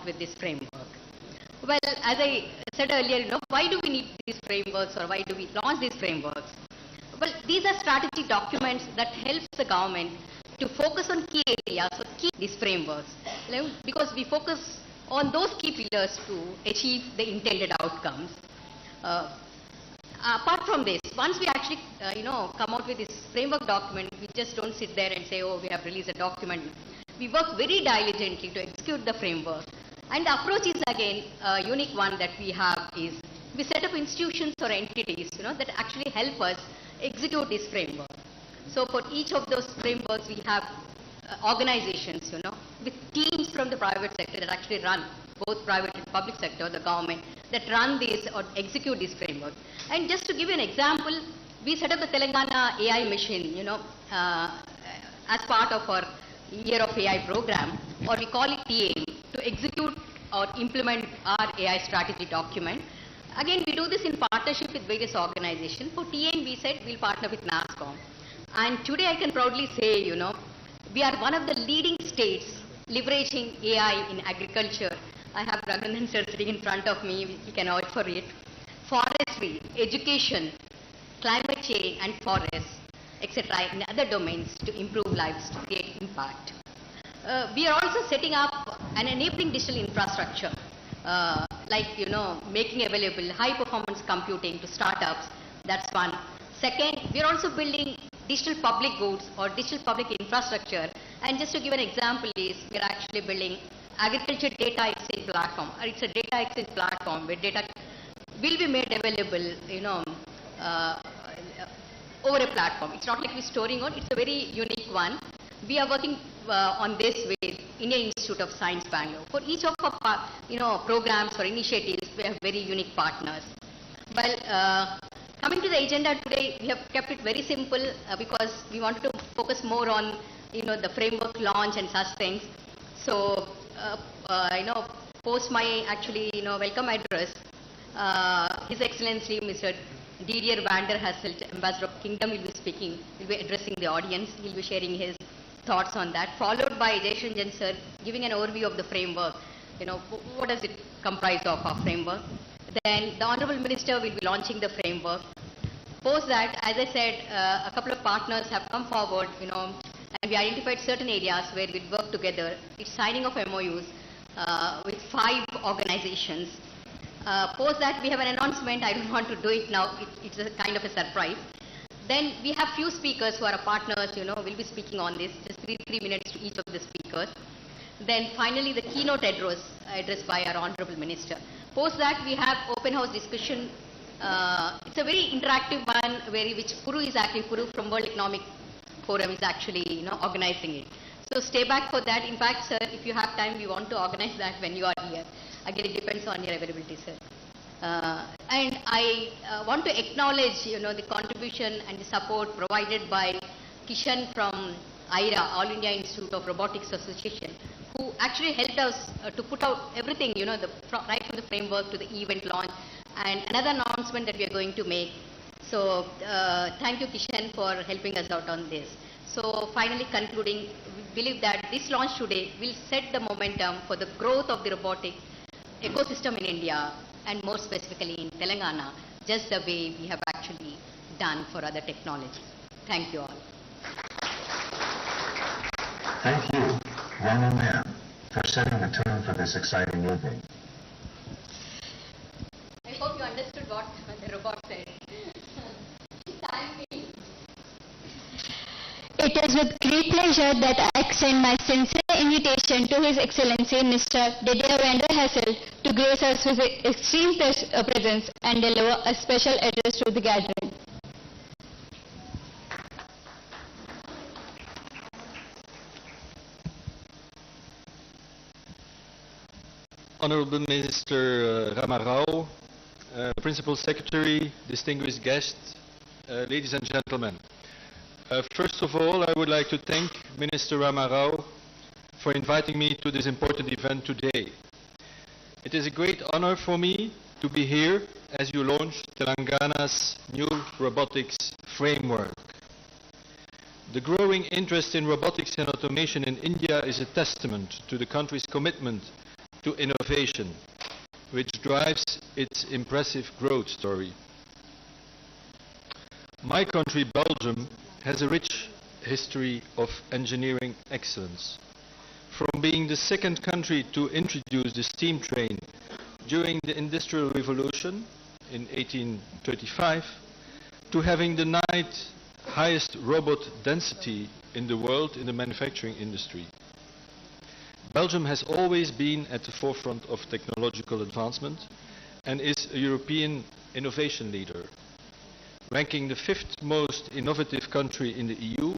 with this framework? Well, as I said earlier, why do we need these frameworks, or why do we launch these frameworks? Well, these are strategic documents that helps the government to focus on key areas or key these frameworks, because we focus on those key pillars to achieve the intended outcomes. Apart from this, once we actually, come out with this framework document, we just don't sit there and say, oh, we have released a document. We work very diligently to execute the framework. And the approach is again a unique one that we have is we set up institutions or entities, that actually help us execute this framework. So for each of those frameworks, we have organizations, with teams from the private sector that actually run, both private and public sector, the government, that run this or execute this framework. And just to give you an example, we set up the Telangana AI mission, as part of our Year of AI program, or we call it TA, to execute or implement our AI strategy document. Again, we do this in partnership with various organizations. For TA, we said we'll partner with NASSCOM. And today I can proudly say, we are one of the leading states leveraging AI in agriculture. I have Raghunan sir sitting in front of me, he can vouch for it. Forestry, education, climate change and forests, etc. in other domains to improve lives, to create impact. We are also setting up an enabling digital infrastructure, making available high performance computing to startups. That's one. Second, we are also building digital public goods or digital public infrastructure. And just to give an example is, we are actually building agriculture data exchange platform. It's a data exchange platform where data will be made available, over a platform. It's not like we're storing on, it's a very unique one. We are working on this with Indian Institute of Science, Bangalore. For each of our programs or initiatives, we have very unique partners. Well, coming to the agenda today, we have kept it very simple because we wanted to focus more on the framework launch and such things. So, post my welcome address, His Excellency Mr. Didier van der Hasselt, Ambassador of Kingdom, will be speaking, will be addressing the audience. He will be sharing his thoughts on that, followed by Jayshanjan sir giving an overview of the framework. What does it comprise of our framework? Then the Honorable Minister will be launching the framework. Post that, as I said, a couple of partners have come forward, and we identified certain areas where we'll work together. It's signing of MOUs with 5 organizations. Post that, we have an announcement. I don't want to do it now. It's a kind of a surprise. Then we have few speakers who are partners, will be speaking on this, just 3 minutes to each of the speakers. Then finally, the keynote address by our Honorable Minister. Post that, we have open house discussion. It's a very interactive one, which Puru from World Economic Forum is actually, organizing it. So stay back for that. In fact, sir, if you have time, we want to organize that when you are here. Again, it depends on your availability, sir. And I want to acknowledge, the contribution and the support provided by Kishan from IRA, All India Institute of Robotics Association, who actually helped us to put out everything, right from the framework to the event launch, and another announcement that we are going to make. So thank you, Kishan, for helping us out on this. So finally concluding, we believe that this launch today will set the momentum for the growth of the robotics ecosystem in India, and more specifically in Telangana, just the way we have actually done for other technologies. Thank you all. Thank you, young and ma'am, for setting the tone for this exciting evening. I hope you understood what the robot said. Thank you. It is with great pleasure that I extend my sincere invitation to His Excellency Mr. Didier van der Hasselt to grace us with his extreme presence and deliver a special address to the gathering. Honorable Minister Ramarao, Principal Secretary, distinguished guests, ladies and gentlemen. First of all, I would like to thank Minister Ramarao for inviting me to this important event today. It is a great honor for me to be here as you launch Telangana's new robotics framework. The growing interest in robotics and automation in India is a testament to the country's commitment to innovation, which drives its impressive growth story. My country, Belgium, has a rich history of engineering excellence. From being the second country to introduce the steam train during the Industrial Revolution in 1835, to having the ninth highest robot density in the world in the manufacturing industry. Belgium has always been at the forefront of technological advancement and is a European innovation leader, ranking the 5th most innovative country in the EU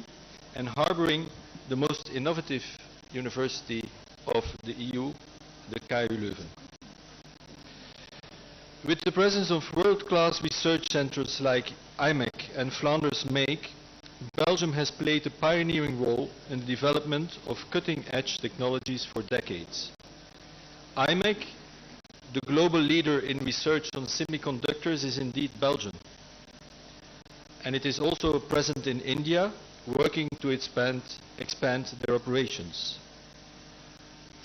and harboring the most innovative university of the EU, the KU Leuven. With the presence of world-class research centers like IMEC and Flanders Make, Belgium has played a pioneering role in the development of cutting-edge technologies for decades. IMEC, the global leader in research on semiconductors, is indeed Belgium. And it is also present in India, working to expand their operations.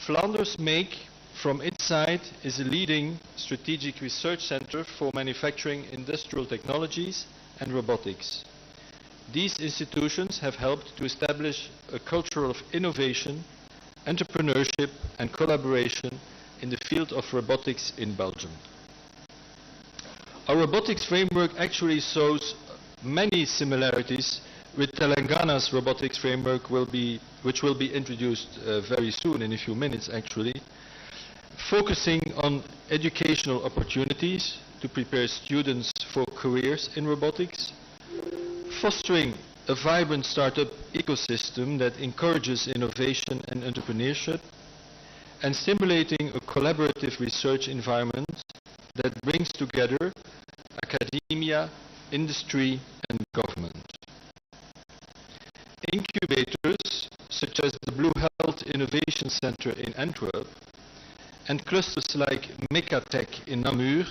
Flanders Make, from its side, is a leading strategic research center for manufacturing industrial technologies and robotics. These institutions have helped to establish a culture of innovation, entrepreneurship and collaboration in the field of robotics in Belgium. Our robotics framework actually shows many similarities with Telangana's robotics framework, which will be introduced very soon, in a few minutes actually, focusing on educational opportunities to prepare students for careers in robotics, fostering a vibrant startup ecosystem that encourages innovation and entrepreneurship, and stimulating a collaborative research environment that brings together academia, industry, and government. Incubators, such as the Blue Health Innovation Center in Antwerp, and clusters like Mecatech in Namur,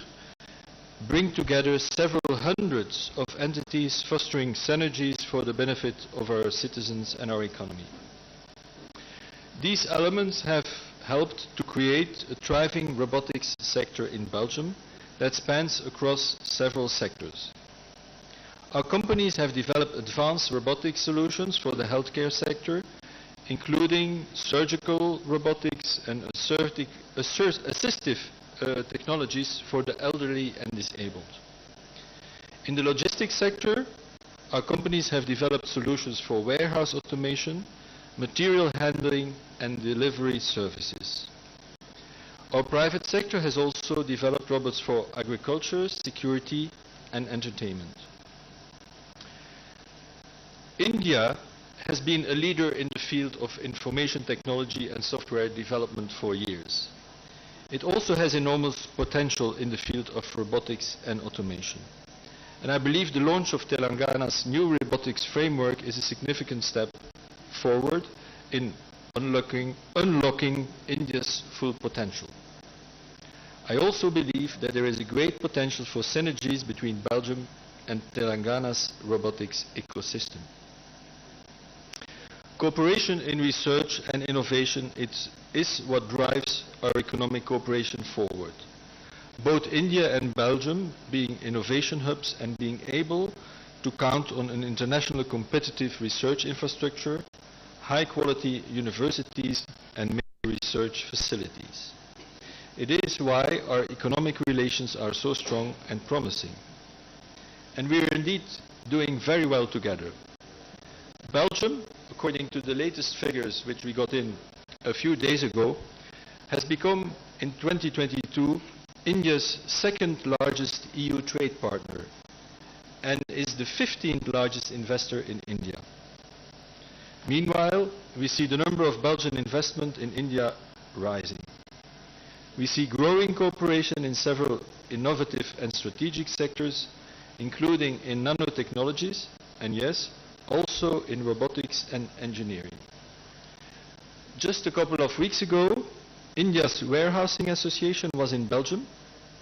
bring together several hundreds of entities fostering synergies for the benefit of our citizens and our economy. These elements have helped to create a thriving robotics sector in Belgium that spans across several sectors. Our companies have developed advanced robotics solutions for the healthcare sector, including surgical robotics and assistive technologies for the elderly and disabled. In the logistics sector, our companies have developed solutions for warehouse automation, material handling and delivery services. Our private sector has also developed robots for agriculture, security and entertainment. India has been a leader in the field of information technology and software development for years. It also has enormous potential in the field of robotics and automation. And I believe the launch of Telangana's new robotics framework is a significant step forward in unlocking India's full potential. I also believe that there is a great potential for synergies between Belgium and Telangana's robotics ecosystem. Cooperation in research and innovation is what drives our economic cooperation forward. Both India and Belgium being innovation hubs and being able to count on an international competitive research infrastructure, high quality universities and major research facilities. It is why our economic relations are so strong and promising. And we are indeed doing very well together. Belgium, according to the latest figures which we got in a few days ago, has become in 2022 India's second largest EU trade partner and is the 15th largest investor in India. Meanwhile, we see the number of Belgian investment in India rising. We see growing cooperation in several innovative and strategic sectors, including in nanotechnologies and yes, also in robotics and engineering. Just a couple of weeks ago, India's Warehousing Association was in Belgium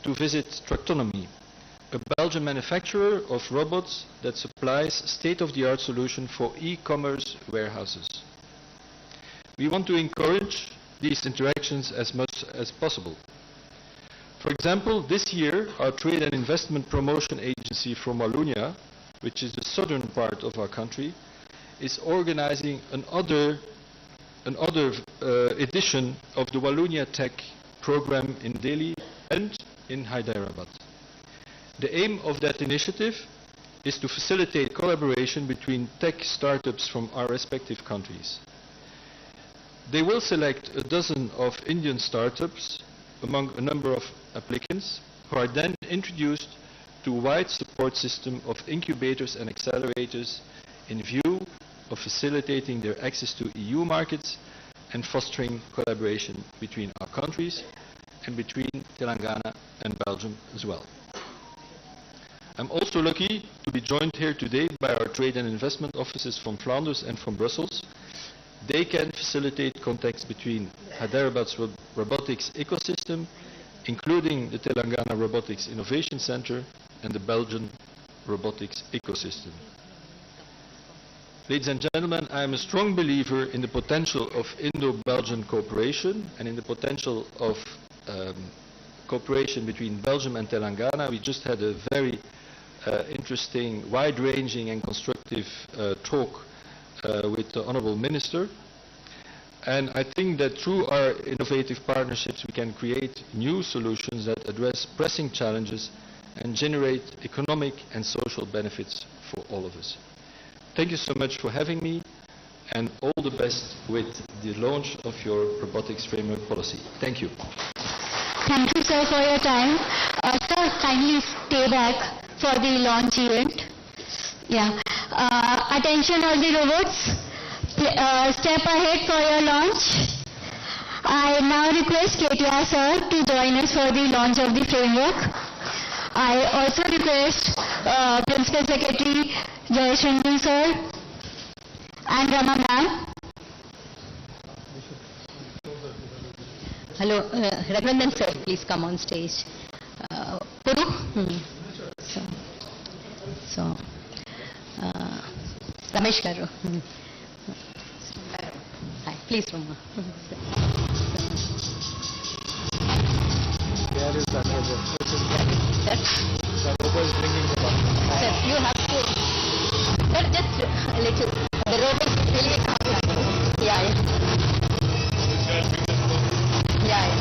to visit Tractonomy, a Belgian manufacturer of robots that supplies state-of-the-art solution for e-commerce warehouses. We want to encourage these interactions as much as possible. For example, this year, our Trade and Investment Promotion Agency from Wallonia, which is the southern part of our country, is organizing another edition of the Wallonia Tech program in Delhi and in Hyderabad. The aim of that initiative is to facilitate collaboration between tech startups from our respective countries. They will select a dozen of Indian startups among a number of applicants who are then introduced to a wide support system of incubators and accelerators in view of facilitating their access to EU markets and fostering collaboration between our countries and between Telangana and Belgium as well. I'm also lucky to be joined here today by our trade and investment offices from Flanders and from Brussels. They can facilitate contacts between Hyderabad's robotics ecosystem, including the Telangana Robotics Innovation Center and the Belgian robotics ecosystem. Ladies and gentlemen, I am a strong believer in the potential of Indo-Belgian cooperation and in the potential of cooperation between Belgium and Telangana. We just had a very interesting, wide-ranging and constructive talk with the Honourable Minister. And I think that through our innovative partnerships we can create new solutions that address pressing challenges and generate economic and social benefits for all of us. Thank you so much for having me, and all the best with the launch of your robotics framework policy. Thank you. Thank you, sir, for your time. Sir, kindly stay back for the launch event. Yeah. Attention all the robots. Step ahead for your launch. I now request KTR sir to join us for the launch of the framework. I also request Principal Secretary Jayashanti sir and Rama ma'am. Hello, Raghuvandan sir, please come on stage. Puru? So, Ramesh garu. Hi, please, Rama. Where is that robot? Sir, The robot is bringing the box. sir, you have to, sir, just a little, the robot is really coming. Yeah, yeah. Yeah, yeah.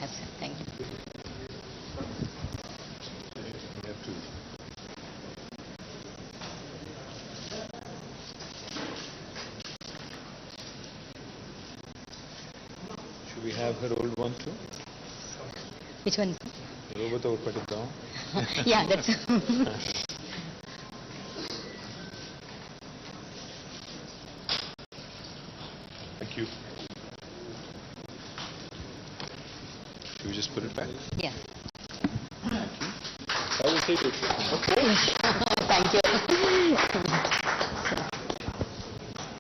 Yes, sir. Thank you. Should we have her old one too? Which one? The robot will put it down. Yeah, that's. Thank you. Should we just put it back? Yeah. I will take it. Okay. Thank you.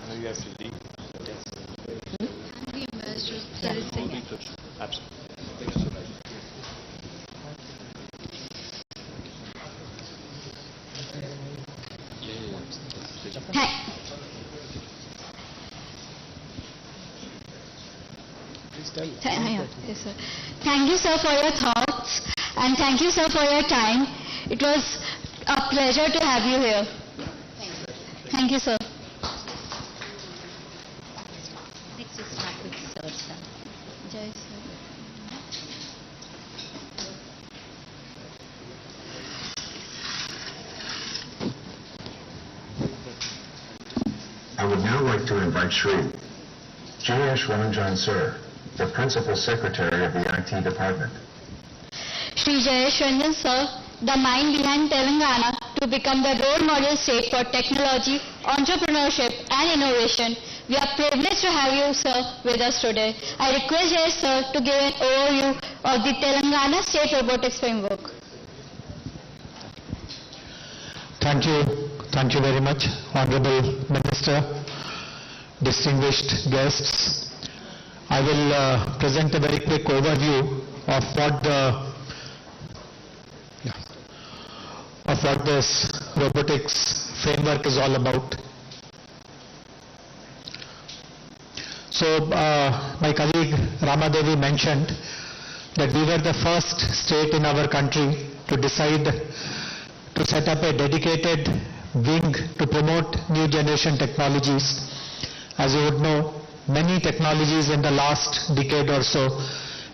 Now you have to leave. Absolutely. Yes, sir. Thank you, sir, for your thoughts, and thank you, sir, for your time. It was a pleasure to have you here. Thank you, sir. Next, we start with sir. I would now like to invite Shri J.S. Ranjan Sir, the Principal Secretary of the IT Department. Shri Jayesh Ranjan Sir, the mind behind Telangana to become the role model state for technology, entrepreneurship and innovation. We are privileged to have you, sir, with us today. I request Jayesh Sir to give an overview of the Telangana State Robotics Framework. Thank you very much, Honorable Minister, distinguished guests. I will present a very quick overview of what this robotics framework is all about. So, my colleague Ramadevi mentioned that we were the first state in our country to decide to set up a dedicated wing to promote new generation technologies. As you would know, many technologies in the last decade or so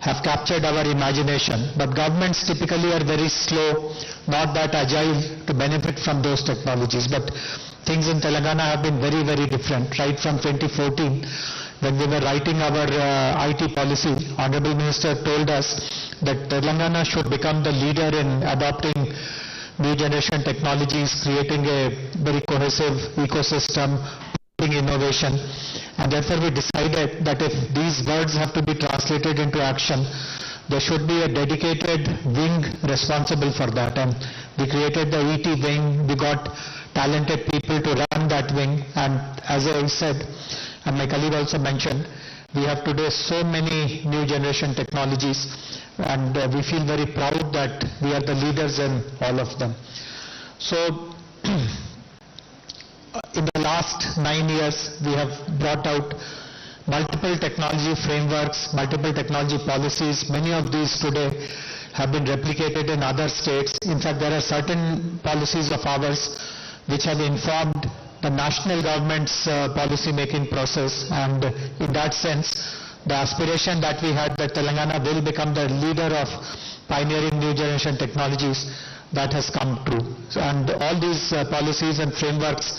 have captured our imagination, but governments typically are very slow, not that agile to benefit from those technologies. But things in Telangana have been very, very different. Right from 2014, when we were writing our IT policy, Honorable Minister told us that Telangana should become the leader in adopting new generation technologies, creating a very cohesive ecosystem, innovation, and therefore we decided that if these words have to be translated into action, there should be a dedicated wing responsible for that, and we created the ET wing. We got talented people to run that wing, and as I said, and my colleague also mentioned, we have today so many new generation technologies, and we feel very proud that we are the leaders in all of them. So in the last 9 years, we have brought out multiple technology frameworks, multiple technology policies. Many of these today have been replicated in other states. In fact, there are certain policies of ours which have informed the national government's policy-making process, and in that sense, the aspiration that we had that Telangana will become the leader of pioneering new generation technologies, that has come true. So, and all these policies and frameworks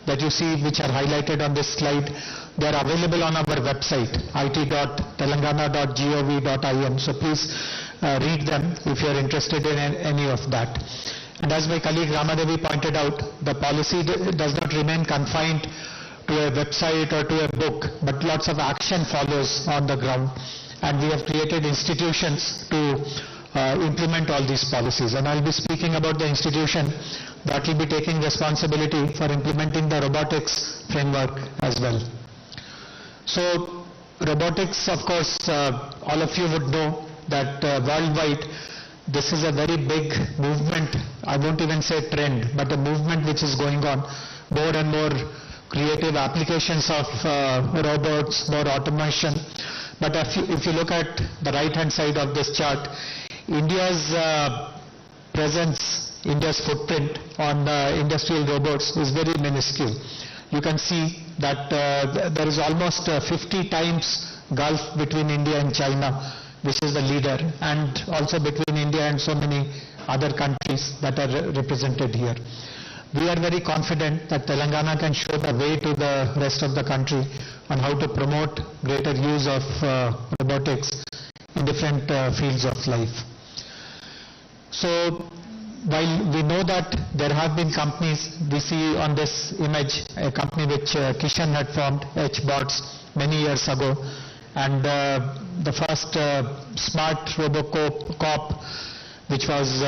that you see, which are highlighted on this slide, they are available on our website, it.telangana.gov.in. So please read them if you are interested in any of that. And as my colleague Ramadevi pointed out, the policy does not remain confined to a website or to a book, but lots of action follows on the ground. And we have created institutions to implement all these policies. And I'll be speaking about the institution that will be taking responsibility for implementing the robotics framework as well. So robotics, of course, all of you would know that worldwide this is a very big movement. I won't even say trend, but a movement which is going on. More and more creative applications of robots, more automation. But if you look at the right-hand side of this chart, India's presence, India's footprint on industrial robots is very minuscule. You can see that there is almost 50 times gulf between India and China, which is the leader, and also between India and so many other countries that are represented here. We are very confident that Telangana can show the way to the rest of the country on how to promote greater use of robotics in different fields of life. So while we know that there have been companies, we see on this image a company which Kishan had formed, HBots, many years ago, and the first smart Robocop, which was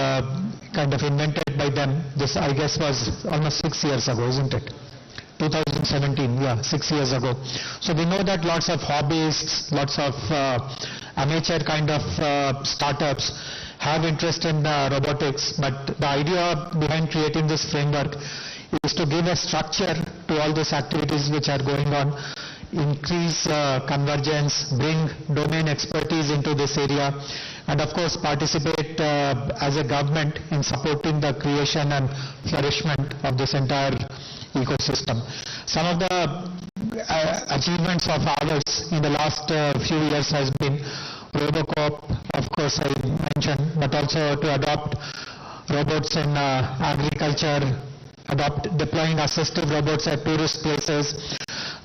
kind of invented by them, this I guess was almost 6 years ago, isn't it? 2017, yeah, 6 years ago. So we know that lots of hobbyists, lots of amateur kind of startups have interest in robotics, but the idea behind creating this framework is to give a structure to all these activities which are going on, increase convergence, bring domain expertise into this area, and of course participate as a government in supporting the creation and flourishment of this entire ecosystem. Some of the achievements of ours in the last few years has been Robocop, of course I mentioned, but also to adopt robots in agriculture, deploying assistive robots at tourist places,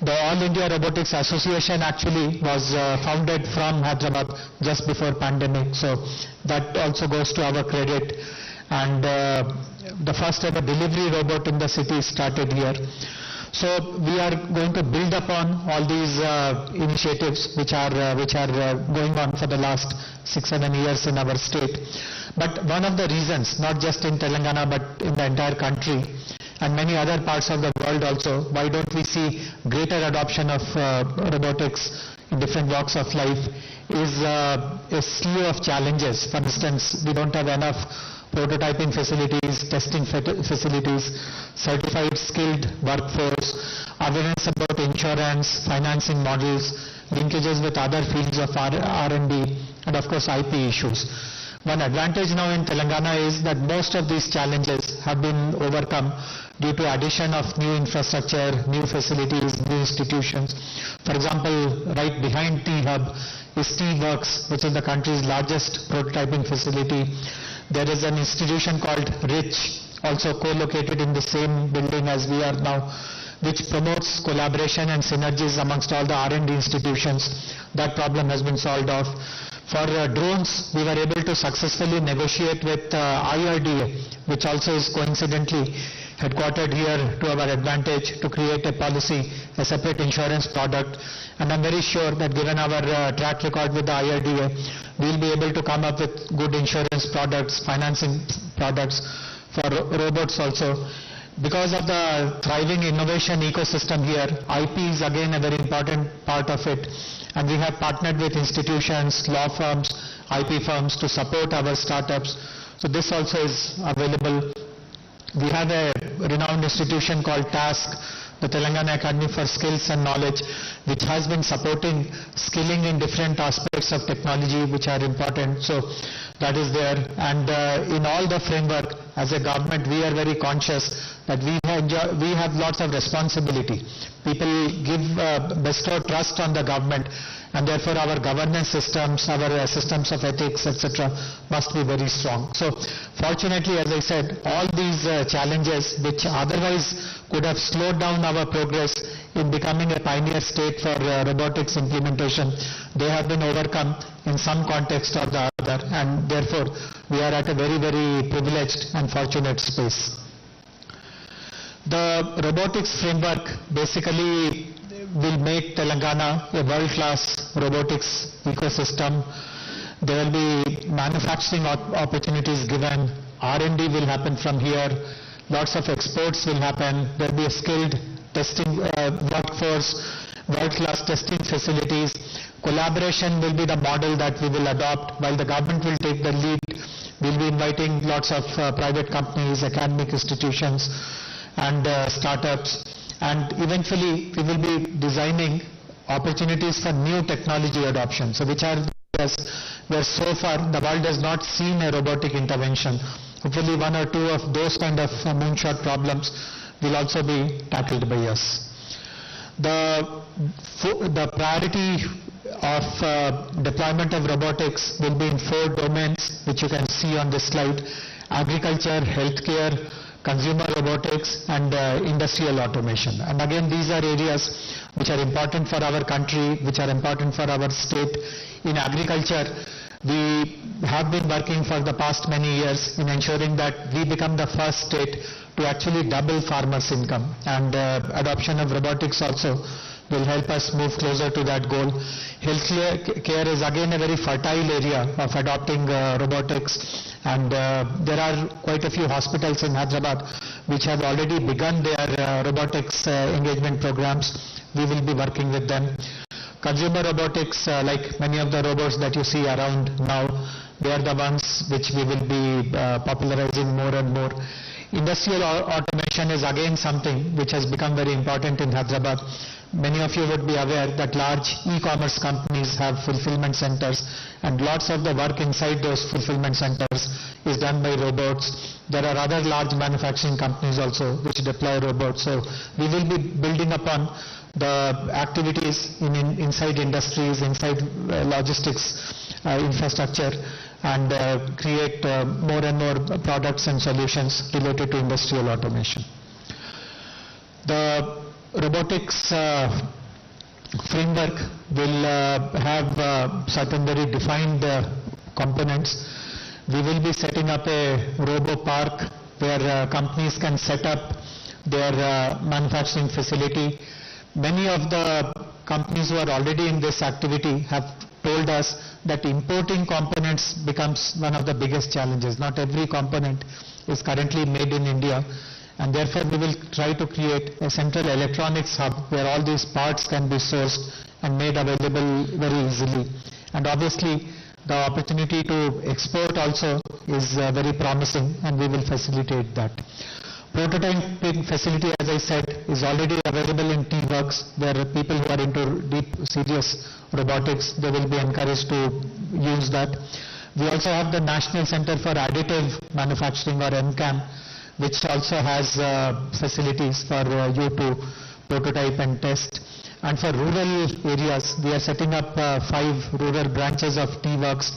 The All India Robotics Association actually was founded from Hyderabad just before pandemic, so that also goes to our credit. And the first ever delivery robot in the city started here. So we are going to build upon all these initiatives which are going on for the last 6-7 years in our state. But one of the reasons, not just in Telangana but in the entire country and many other parts of the world also, why don't we see greater adoption of robotics in different walks of life, is a slew of challenges. For instance, we don't have enough prototyping facilities, testing facilities, certified skilled workforce, awareness about insurance, financing models, linkages with other fields of R&D, and of course IP issues. One advantage now in Telangana is that most of these challenges have been overcome due to addition of new infrastructure, new facilities, new institutions. For example, right behind T-Hub is T-Works, which is the country's largest prototyping facility. There is an institution called RICH, also co-located in the same building as we are now, which promotes collaboration and synergies amongst all the R&D institutions. That problem has been solved off. For drones, we were able to successfully negotiate with IRDA, which also is coincidentally headquartered here to our advantage, to create a policy, a separate insurance product. And I'm very sure that given our track record with the IRDA, we'll be able to come up with good insurance products, financing products for robots also. Because of the thriving innovation ecosystem here, IP is again a very important part of it. And we have partnered with institutions, law firms, IP firms to support our startups. So this also is available. We have a renowned institution called TASK, the Telangana Academy for Skills and Knowledge, which has been supporting skilling in different aspects of technology which are important. So that is there. And in all the framework, as a government, we are very conscious that we have lots of responsibility. People bestow trust on the government, and therefore our governance systems, our systems of ethics, etc. must be very strong. So fortunately, as I said, all these challenges which otherwise could have slowed down our progress in becoming a pioneer state for robotics implementation, they have been overcome in some context or the other, and therefore we are at a very, very privileged and fortunate space. The robotics framework basically will make Telangana a world-class robotics ecosystem. There will be manufacturing opportunities given, R&D will happen from here, lots of exports will happen, there will be a skilled testing workforce, world-class testing facilities. Collaboration will be the model that we will adopt, while the government will take the lead. We'll be inviting lots of private companies, academic institutions, and startups, and eventually we will be designing opportunities for new technology adoption, so which are where so far the world has not seen a robotic intervention. Hopefully one or two of those kind of moonshot problems will also be tackled by us. The priority of deployment of robotics will be in 4 domains, which you can see on this slide: agriculture, healthcare, consumer robotics, and industrial automation. And again, these are areas which are important for our country, which are important for our state. In agriculture, we have been working for the past many years in ensuring that we become the first state to actually double farmers' income, and adoption of robotics also will help us move closer to that goal. Healthcare is again a very fertile area of adopting robotics, and there are quite a few hospitals in Hyderabad which have already begun their robotics engagement programs. We will be working with them. Consumer robotics, like many of the robots that you see around now, they are the ones which we will be popularizing more and more. Industrial automation is again something which has become very important in Hyderabad. Many of you would be aware that large e-commerce companies have fulfillment centers, and lots of the work inside those fulfillment centers is done by robots. There are other large manufacturing companies also which deploy robots. So we will be building upon the activities inside industries, inside logistics infrastructure, and create more and more products and solutions related to industrial automation. The robotics framework will have certain very defined components. We will be setting up a robo park where companies can set up their manufacturing facility. Many of the companies who are already in this activity have told us that importing components becomes one of the biggest challenges. Not every component is currently made in India, and therefore we will try to create a central electronics hub where all these parts can be sourced and made available very easily. And obviously the opportunity to export also is very promising, and we will facilitate that. Prototyping facility, as I said, is already available in T-Works, where people who are into deep, serious robotics, they will be encouraged to use that. We also have the National Center for Additive Manufacturing, or NCAM, which also has facilities for you to prototype and test. And for rural areas, we are setting up 5 rural branches of T-Works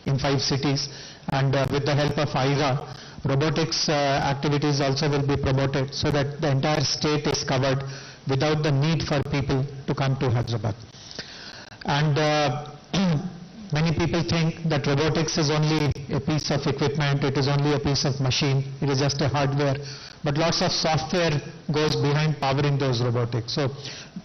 in 5 cities, and with the help of IRA, robotics activities also will be promoted so that the entire state is covered without the need for people to come to Hyderabad. And many people think that robotics is only a piece of equipment, it is only a piece of machine, it is just a hardware, but lots of software goes behind powering those robotics. So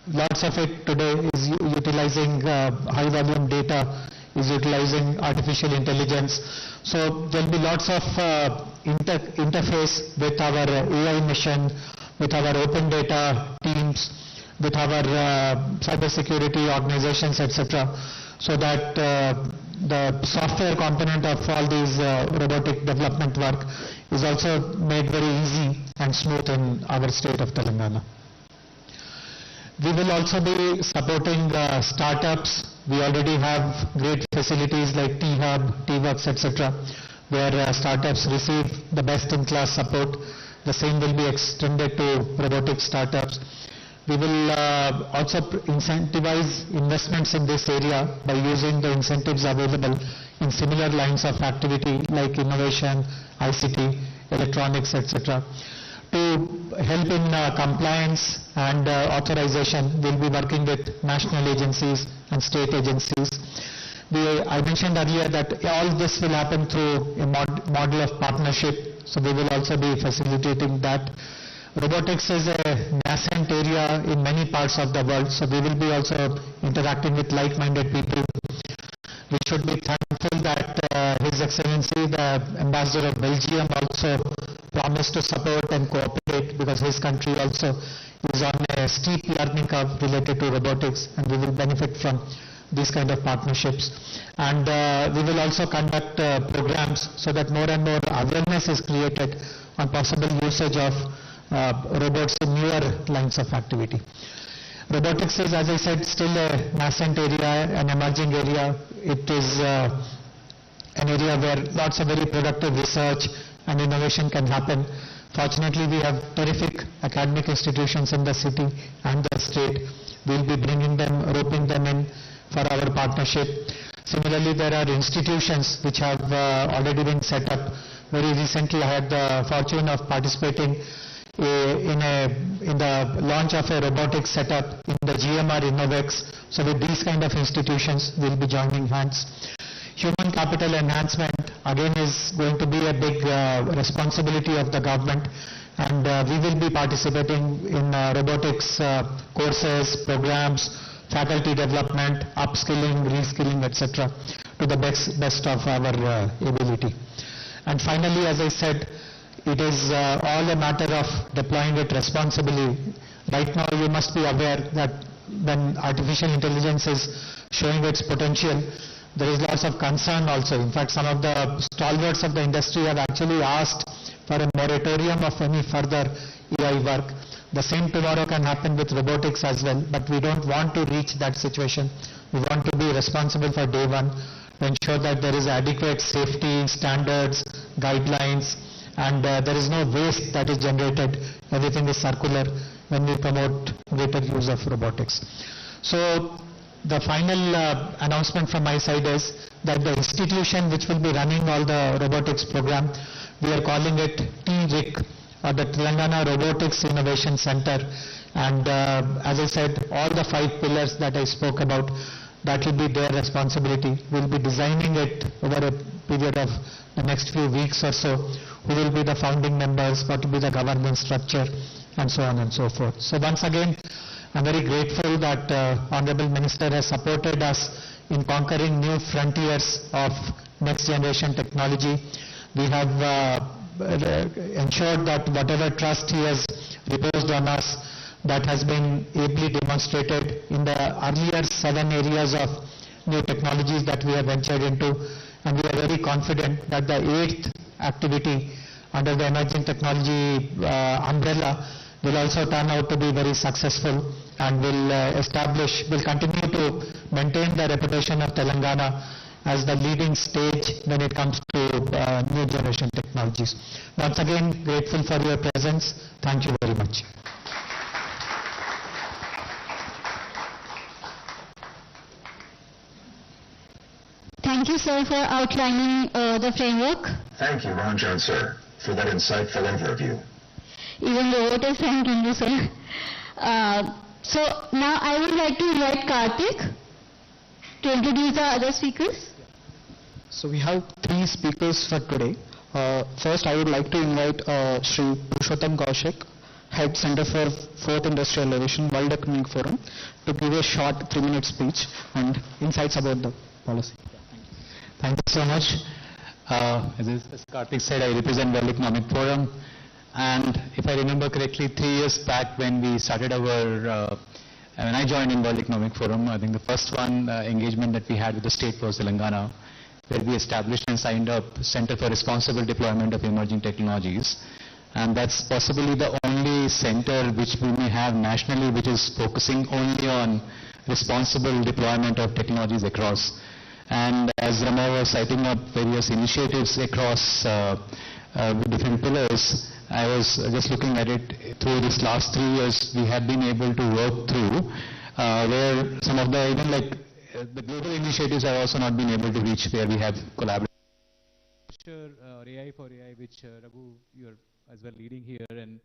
lots of it today is utilizing high volume data, is utilizing artificial intelligence. So there will be lots of interface with our AI mission, with our open data teams, with our cyber security organizations, etc., so that the software component of all these robotic development work is also made very easy and smooth in our state of Telangana. We will also be supporting startups. We already have great facilities like T-Hub, T-Works, etc., where startups receive the best-in-class support. The same will be extended to robotic startups. We will also incentivize investments in this area by using the incentives available in similar lines of activity like innovation, ICT, electronics, etc. To help in compliance and authorization, we will be working with national agencies and state agencies. I mentioned earlier that all this will happen through a model of partnership, so we will also be facilitating that. Robotics is a nascent area in many parts of the world, so we will be also interacting with like-minded people. We should be thankful that His Excellency, the Ambassador of Belgium, also promised to support and cooperate, because his country also is on a steep learning curve related to robotics, and we will benefit from these kind of partnerships. And we will also conduct programs so that more and more awareness is created on possible usage of robots in newer lines of activity. Robotics is, as I said, still a nascent area, an emerging area. It is an area where lots of very productive research and innovation can happen. Fortunately, we have terrific academic institutions in the city and the state. We will be bringing them, roping them in for our partnership. Similarly, there are institutions which have already been set up. Very recently, I had the fortune of participating in the launch of a robotics setup in the GMR Innovex. So with these kind of institutions, we'll be joining hands. Human capital enhancement again is going to be a big responsibility of the government, and we will be participating in robotics courses, programs, faculty development, upskilling, reskilling, etc., to the best of our ability. And finally, as I said, it is all a matter of deploying it responsibly. Right now, you must be aware that when artificial intelligence is showing its potential, there is lots of concern also. In fact, some of the stalwarts of the industry have actually asked for a moratorium of any further AI work. The same tomorrow can happen with robotics as well, but we don't want to reach that situation. We want to be responsible for day one, to ensure that there is adequate safety standards, guidelines, and there is no waste that is generated. Everything is circular when we promote greater use of robotics. So the final announcement from my side is that the institution which will be running all the robotics program, we are calling it TRIC, or the Telangana Robotics Innovation Center. And as I said, all the 5 pillars that I spoke about, that will be their responsibility. We'll be designing it over a period of the next few weeks or so. Who will be the founding members, what will be the governance structure, and so on and so forth. So once again, I'm very grateful that Honorable Minister has supported us in conquering new frontiers of next generation technology. We have ensured that whatever trust he has reposed on us, that has been ably demonstrated in the earlier 7 areas of new technologies that we have ventured into, and we are very confident that the 8th activity under the emerging technology umbrella will also turn out to be very successful and will continue to maintain the reputation of Telangana as the leading stage when it comes to new generation technologies. Once again, grateful for your presence. Thank you very much. Thank you, sir, for outlining the framework. Thank you, Ranjan, sir, for that insightful overview. Even the voters thanking you, sir. So now I would like to invite Karthik to introduce the other speakers. So we have 3 speakers for today. First, I would like to invite Shri Purushottam Kaushik, Head Center for 4th Industrialization, World Economic Forum, to give a short 3-minute speech and insights about the policy. Thank you so much. As Karthik said, I represent World Economic Forum. And if I remember correctly, 3 years back when we started when I joined in World Economic Forum, I think the first engagement that we had with the state was Telangana, where we established and signed up Center for Responsible Deployment of Emerging Technologies. And that's possibly the only center which we may have nationally which is focusing only on responsible deployment of technologies across. And as Rama was citing up various initiatives across different pillars, I was just looking at it through this last 3 years, we have been able to work through where some of the, even like the global initiatives have also not been able to reach, where we have collaborated. AI for AI, which Raghu, you're as well leading here, and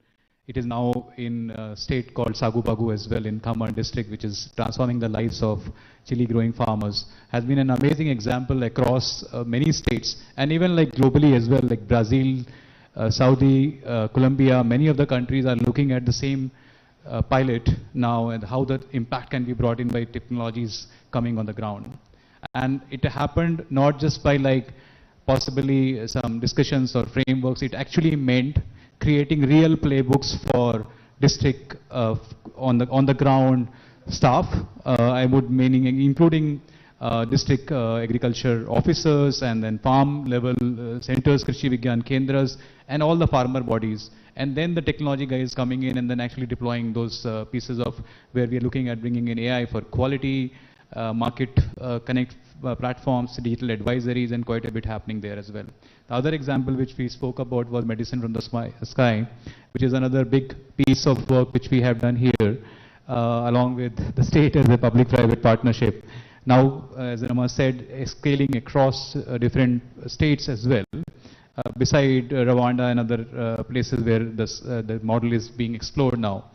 it is now in a state called Sagu-Pagu as well in Khammam district, which is transforming the lives of chili growing farmers, has been an amazing example across many states, and even like globally as well, like Brazil, Saudi, Colombia, many of the countries are looking at the same pilot now and how the impact can be brought in by technologies coming on the ground. And it happened not just by like possibly some discussions or frameworks, it actually meant creating real playbooks for district on the ground staff, I would meaning including district agriculture officers and then farm level centers, Krishi Vigyan Kendras, and all the farmer bodies. And then the technology guys coming in and then actually deploying those pieces of where we are looking at bringing in AI for quality, market connect platforms, digital advisories, and quite a bit happening there as well. The other example which we spoke about was medicine from the sky, which is another big piece of work which we have done here along with the state as a public-private partnership. Now, as Rama said, scaling across different states as well, beside Rwanda and other places where the model is being explored now.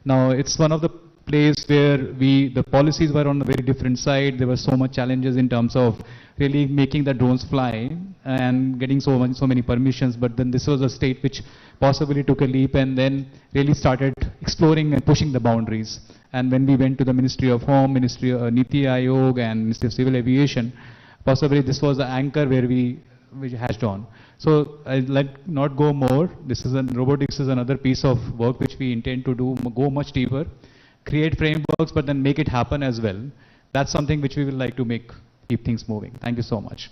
Now, it's one of the place where the policies were on a very different side. There were so much challenges in terms of really making the drones fly and getting so many permissions. But then this was a state which possibly took a leap and then really started exploring and pushing the boundaries. And when we went to the Ministry of Home, Ministry of Niti Aayog and Ministry of Civil Aviation, possibly this was the anchor where we hatched on. So I'd like not go more. Robotics is another piece of work which we intend to do, go much deeper, create frameworks, but then make it happen as well. That's something which we will like to keep things moving. Thank you so much.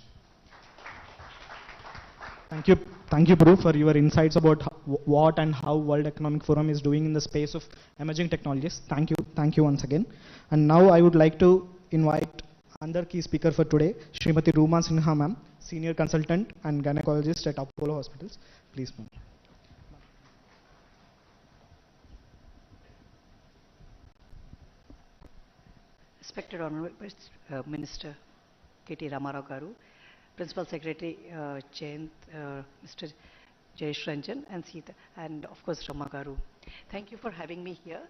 Thank you, Puru, for your insights about what and how World Economic Forum is doing in the space of emerging technologies. Thank you once again. And now I would like to invite another key speaker for today, Srimati Rooma Sinha ma'am, Senior Consultant and Gynecologist at Apollo Hospitals. Please, ma'am. Respected Honorable Minister KTR Ramarao Garu, Principal Secretary Jayant, Mr. Jayesh Ranjan, and Sita, and of course Rama Garu. Thank you for having me here.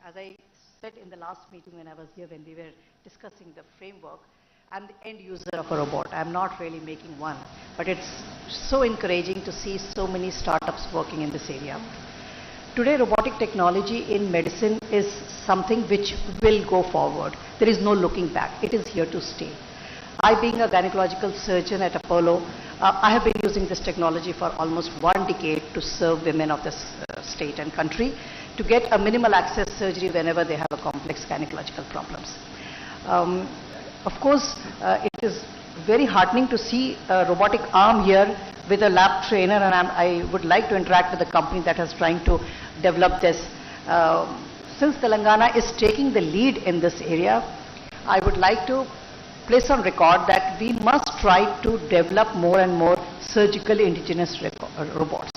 As I said in the last meeting when I was here, when we were discussing the framework, I'm the end user of a robot. I'm not really making one, but it's so encouraging to see so many startups working in this area. Today, robotic technology in medicine is something which will go forward. There is no looking back. It is here to stay. I, being a gynecological surgeon at Apollo, I have been using this technology for almost 1 decade to serve women of this state and country to get a minimal access surgery whenever they have a complex gynecological problems. Of course, it is very heartening to see a robotic arm here with a lab trainer, and I would like to interact with the company that is trying to develop this. Since Telangana is taking the lead in this area, I would like to place on record that we must try to develop more and more surgical indigenous robots,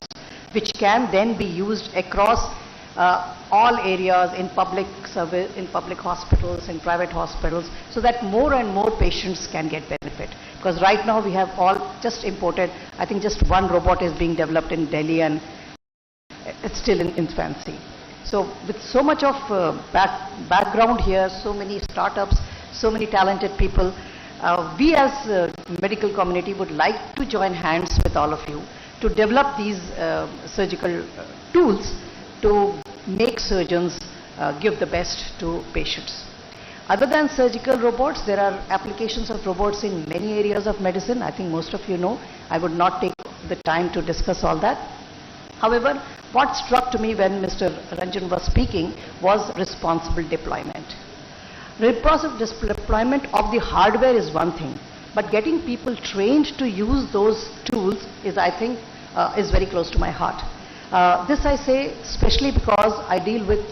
which can then be used across all areas in public service, in public hospitals, in private hospitals, so that more and more patients can get benefit. Because right now we have all just imported, I think just one robot is being developed in Delhi and it's still in infancy. So with so much of background here, so many startups, so many talented people, we as medical community would like to join hands with all of you to develop these surgical tools to make surgeons give the best to patients. Other than surgical robots, there are applications of robots in many areas of medicine. I think most of you know. I would not take the time to discuss all that. However, what struck to me when Mr. Ranjan was speaking was responsible deployment. Responsible deployment of the hardware is one thing, but getting people trained to use those tools is, I think, is very close to my heart. This I say especially because I deal with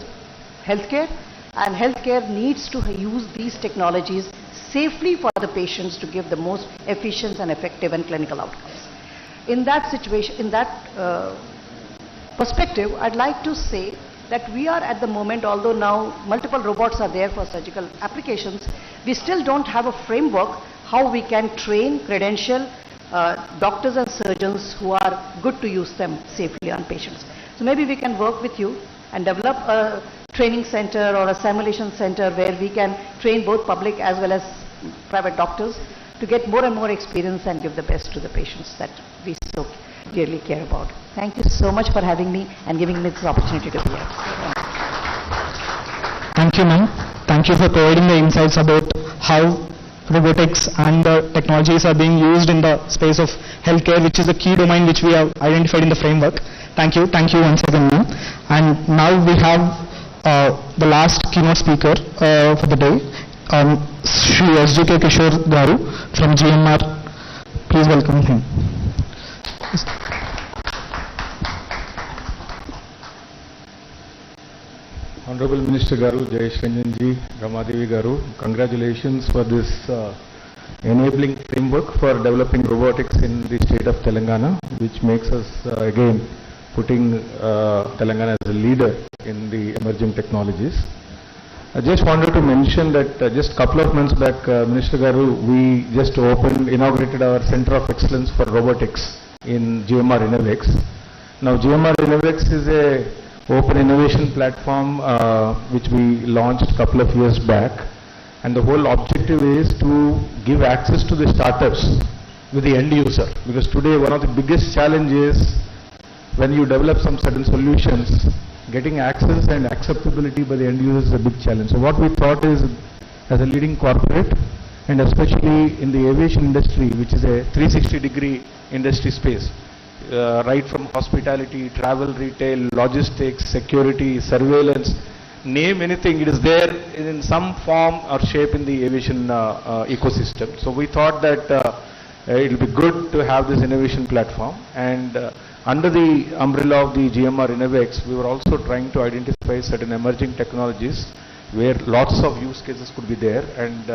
healthcare, and healthcare needs to use these technologies safely for the patients to give the most efficient and effective and clinical outcomes. In that situation, in that perspective, I'd like to say that we are at the moment, although now multiple robots are there for surgical applications, we still don't have a framework how we can train, credential doctors and surgeons who are good to use them safely on patients. So maybe we can work with you and develop a training center or a simulation center where we can train both public as well as private doctors to get more and more experience and give the best to the patients that we so dearly care about. Thank you so much for having me and giving me this opportunity to be here. Thank you, ma'am. Thank you for providing the insights about how robotics and the technologies are being used in the space of healthcare, which is a key domain which we have identified in the framework. Thank you once again, ma'am. And now we have the last keynote speaker for the day, Shri SJK Kishore Garu from GMR. Please welcome him. Honorable Minister Garu, Jayesh Ranjan ji, Ramadevi Garu, congratulations for this enabling framework for developing robotics in the state of Telangana, which makes us again putting Telangana as a leader in the emerging technologies. I just wanted to mention that just a couple of months back, Minister Garu, we just inaugurated our Center of Excellence for Robotics in GMR Innovex. Now GMR Innovex is a open innovation platform which we launched a couple of years back, and the whole objective is to give access to the startups with the end user, because today one of the biggest challenges when you develop some certain solutions, getting access and acceptability by the end user is a big challenge. So what we thought is, as a leading corporate, and especially in the aviation industry, which is a 360-degree industry space, right from hospitality, travel, retail, logistics, security, surveillance, name anything, it is there in some form or shape in the aviation ecosystem. So we thought that it will be good to have this innovation platform, and under the umbrella of the GMR Innovex, we were also trying to identify certain emerging technologies where lots of use cases could be there, and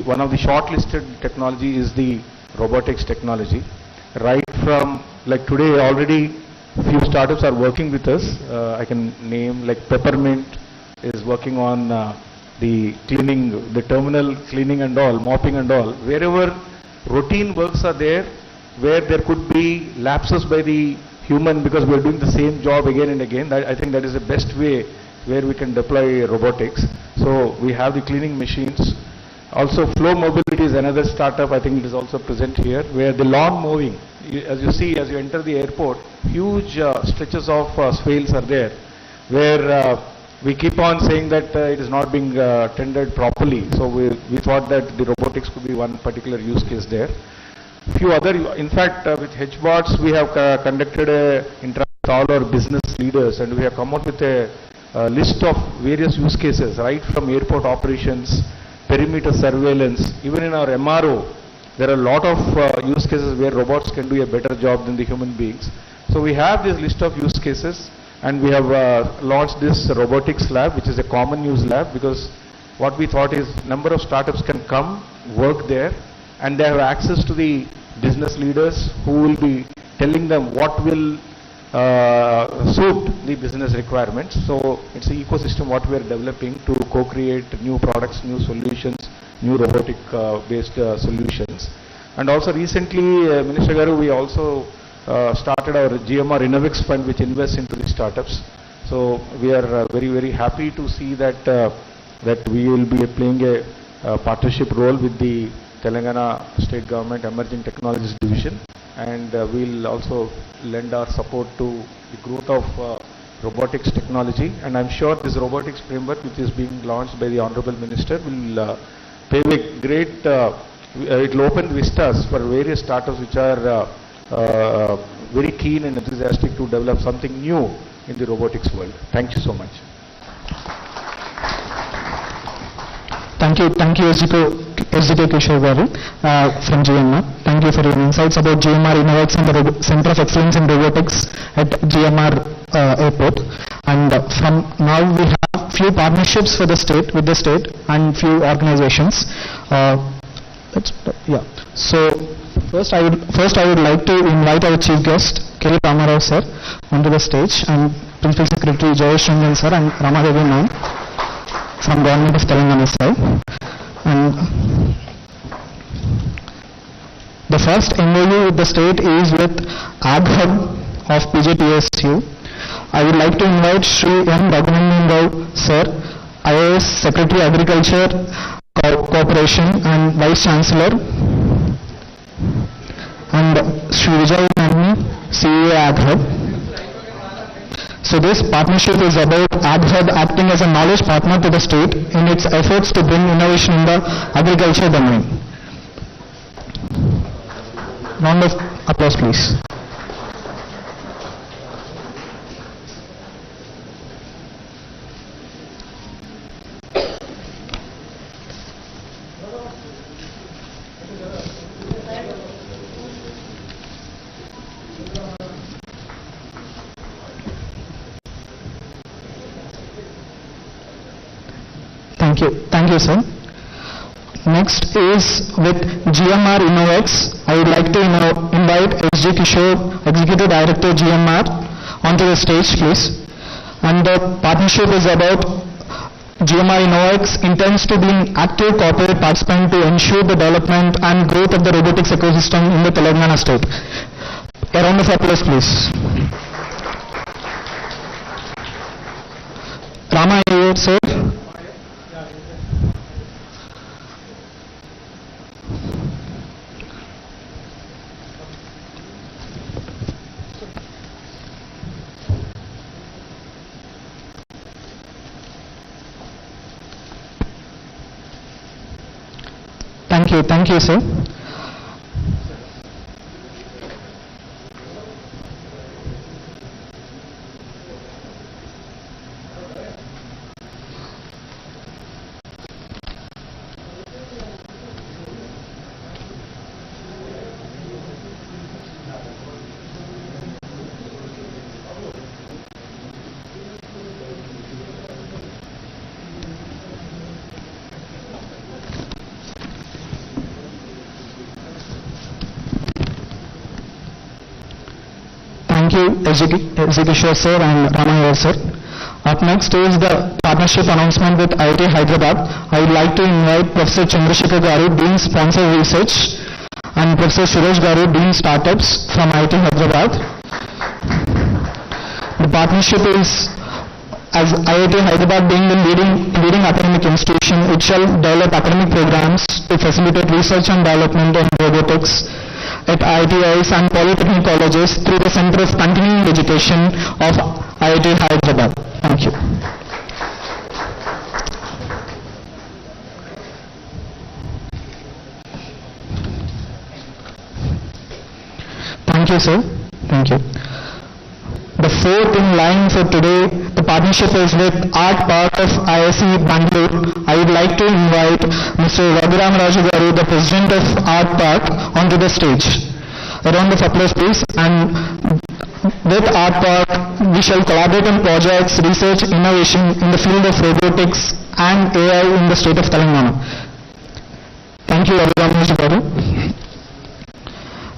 one of the shortlisted technology is the robotics technology. Right from, like today already few startups are working with us. I can name like Peppermint is working on the cleaning, the terminal cleaning and all, mopping and all. Wherever routine works are there, where there could be lapses by the human because we are doing the same job again and again. I think that is the best way where we can deploy robotics. So we have the cleaning machines. Also, Flow Mobility is another startup, I think it is also present here, where the lawn mowing, as you see, as you enter the airport, huge stretches of swales are there, where we keep on saying that it is not being tended properly. So we thought that the robotics could be one particular use case there. Few other, in fact, with HBots, we have conducted a interaction with all our business leaders, and we have come up with a list of various use cases, right from airport operations, perimeter surveillance, even in our MRO, there are a lot of use cases where robots can do a better job than the human beings. So we have this list of use cases, and we have launched this robotics lab, which is a common use lab, because what we thought is number of startups can come, work there, and they have access to the business leaders who will be telling them what will suit the business requirements. So it's an ecosystem what we are developing to co-create new products, new solutions, new robotic based solutions. And also recently, Minister Garu, we also started our GMR Innovex fund, which invests into the startups. So we are very happy to see that that we will be playing a partnership role with the Telangana State Government Emerging Technologies Division, and we will also lend our support to the growth of robotics technology. And I'm sure this robotics framework, which is being launched by the Honorable Minister, will pave a great, it will open vistas for various startups which are very keen and enthusiastic to develop something new in the robotics world. Thank you so much. Thank you, SDK Kishore Garu from GMR. Thank you for your insights about GMR Innovex and the Center of Excellence in Robotics at GMR Airport. And from now we have few partnerships for the state, with the state, and few organizations. So first I would like to invite our chief guest, K. Ramarao sir, onto the stage, and Principal Secretary Jayesh Ranjan sir and Ramadevi ma'am from Government of Telangana side. And the first MOU with the state is with Ag Hub of PJPSU. I would like to invite Shri M. Raghuvandan Rao sir, IAS Secretary Agriculture Corporation and Vice Chancellor, and Shri Vijay Nandini, CEO Ag Hub. So this partnership is about Ag Hub acting as a knowledge partner to the state in its efforts to bring innovation in the agriculture domain. Round of applause, please. Thank you, sir. Next is with GMR Innovex. I would like to invite S.G. Kishore, Executive Director GMR, onto the stage, please. And the partnership is about GMR Innovex intends to be an active corporate participant to ensure the development and growth of the robotics ecosystem in the Telangana state. A round of applause, please. Rama, you sir. Thank you, sir. Thank you, Kishore sir and Ramaya sir. Up next is the partnership announcement with IIT Hyderabad. I would like to invite Professor Chandrasekhar Garu, Dean Sponsor Research, and Professor Suresh Garu, Dean Startups from IIT Hyderabad. The partnership is, as IIT Hyderabad being the leading academic institution, it shall develop academic programs to facilitate research and development in robotics at IITIs and polytechnic colleges through the Center of Continuing Education of IIT Hyderabad. Thank you. Thank you, sir. Thank you. The fourth in line for today, the partnership is with Art Park of ISC Bangalore. I would like to invite Mr. Raghuram Raju Garu, the President of Art Park, onto the stage. A round of applause, please. And with Art Park, we shall collaborate on projects, research, innovation in the field of robotics and AI in the state of Telangana. Thank you, Raghuram Raju Garu.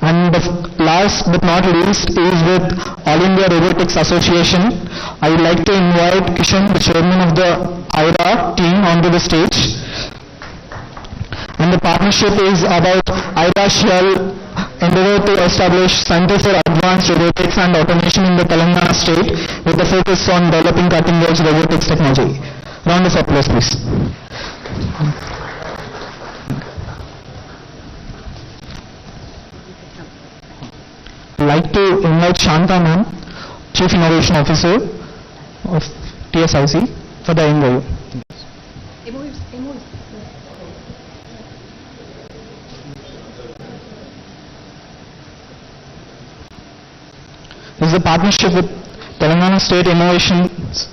And the last but not least is with All India Robotics Association. I would like to invite Kishan, the chairman of the IRA team, onto the stage. And the partnership is about IRA shall endeavor to establish Center for Advanced Robotics and Automation in the Telangana state with the focus on developing cutting-edge robotics technology. Round of applause, please. I'd like to invite Shanta ma'am, Chief Innovation Officer of TSIC, for the MOU. This is a partnership with Telangana State Innovation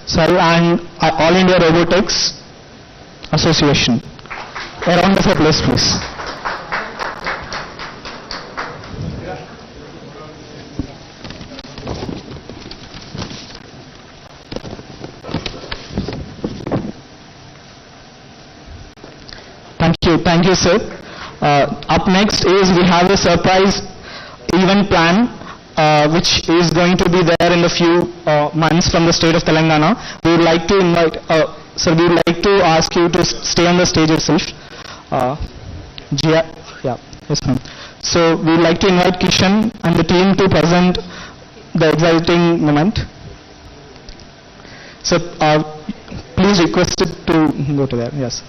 Cell and All India Robotics Association. A round of applause, please. Thank you, sir. Up next is we have a surprise event plan which is going to be there in a few months from the state of Telangana. We would like to invite, sir, we would like to ask you to stay on the stage itself. Yes, ma'am. So we would like to invite Kishan and the team to present the exciting moment. So please request it to go to there. Yes.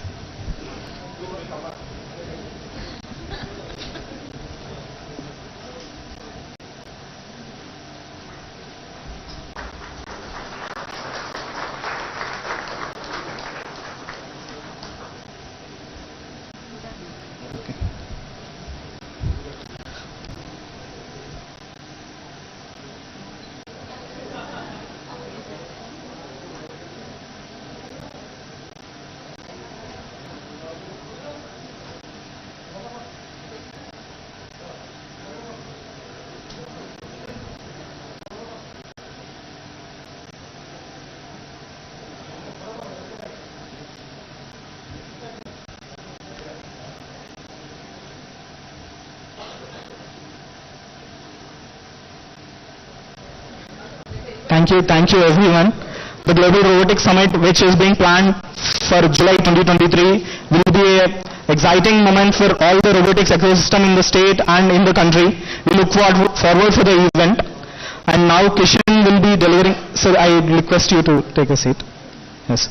Thank you everyone. The Global Robotics Summit, which is being planned for July 2023, will be an exciting moment for all the robotics ecosystem in the state and in the country. We look forward for the event. And now Kishan will be delivering. Sir, I request you to take a seat. Yes.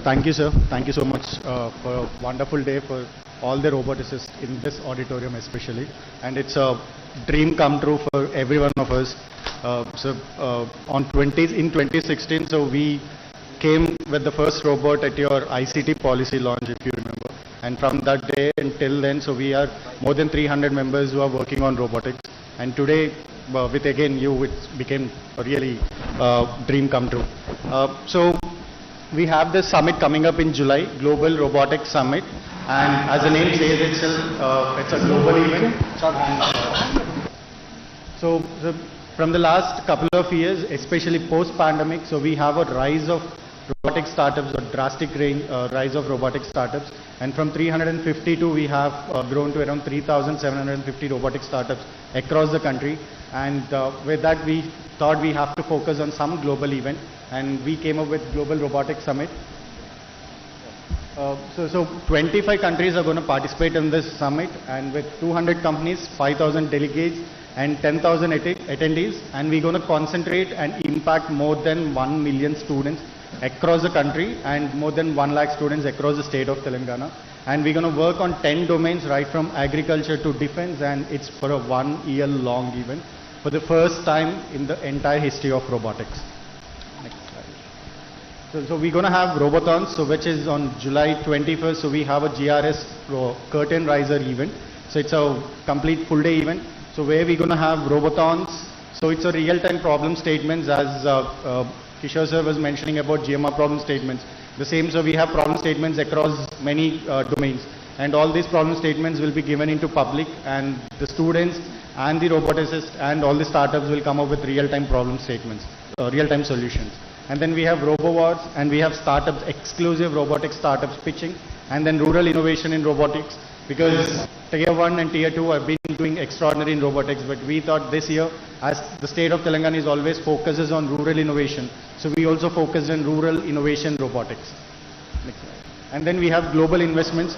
Thank you, sir. Thank you so much for a wonderful day for all the roboticists in this auditorium especially. And it's a dream come true for every one of us. In 2016, so we came with the first robot at your ICT policy launch, if you remember. And from that day until then, so we are more than 300 members who are working on robotics. And today, with again you, it became a really dream come true. So we have this summit coming up in July, Global Robotics Summit. And as the name says itself, it's a global event. So from the last couple of years, especially post-pandemic, so we have a rise of robotic startups or drastic rise of robotic startups. And from 352, we have grown to around 3,750 robotic startups across the country. And with that, we thought we have to focus on some global event. And we came up with Global Robotics Summit. So 25 countries are going to participate in this summit, and with 200 companies, 5,000 delegates, and 10,000 attendees, and we're going to concentrate and impact more than 1 million students across the country and more than 1 lakh students across the state of Telangana. And we're going to work on 10 domains, right from agriculture to defense, and it's for a 1 year long event for the first time in the entire history of robotics. Next slide. So we're going to have Robothons, so which is on July 21st. So we have a GRS curtain riser event. So it's a complete full day event. So where we're going to have Robothons. So it's a real-time problem statements, as Kishore sir was mentioning about GMR problem statements. The same, so we have problem statements across many domains. And all these problem statements will be given into public, and the students and the roboticists and all the startups will come up with real-time problem statements, real-time solutions. And then we have RoboWars, and we have startups, exclusive robotic startups pitching, and then rural innovation in robotics, because Tier 1 and Tier 2 have been doing extraordinary in robotics, but we thought this year, as the state of Telangana is always focuses on rural innovation, so we also focused on rural innovation robotics. Next slide. And then we have global investments.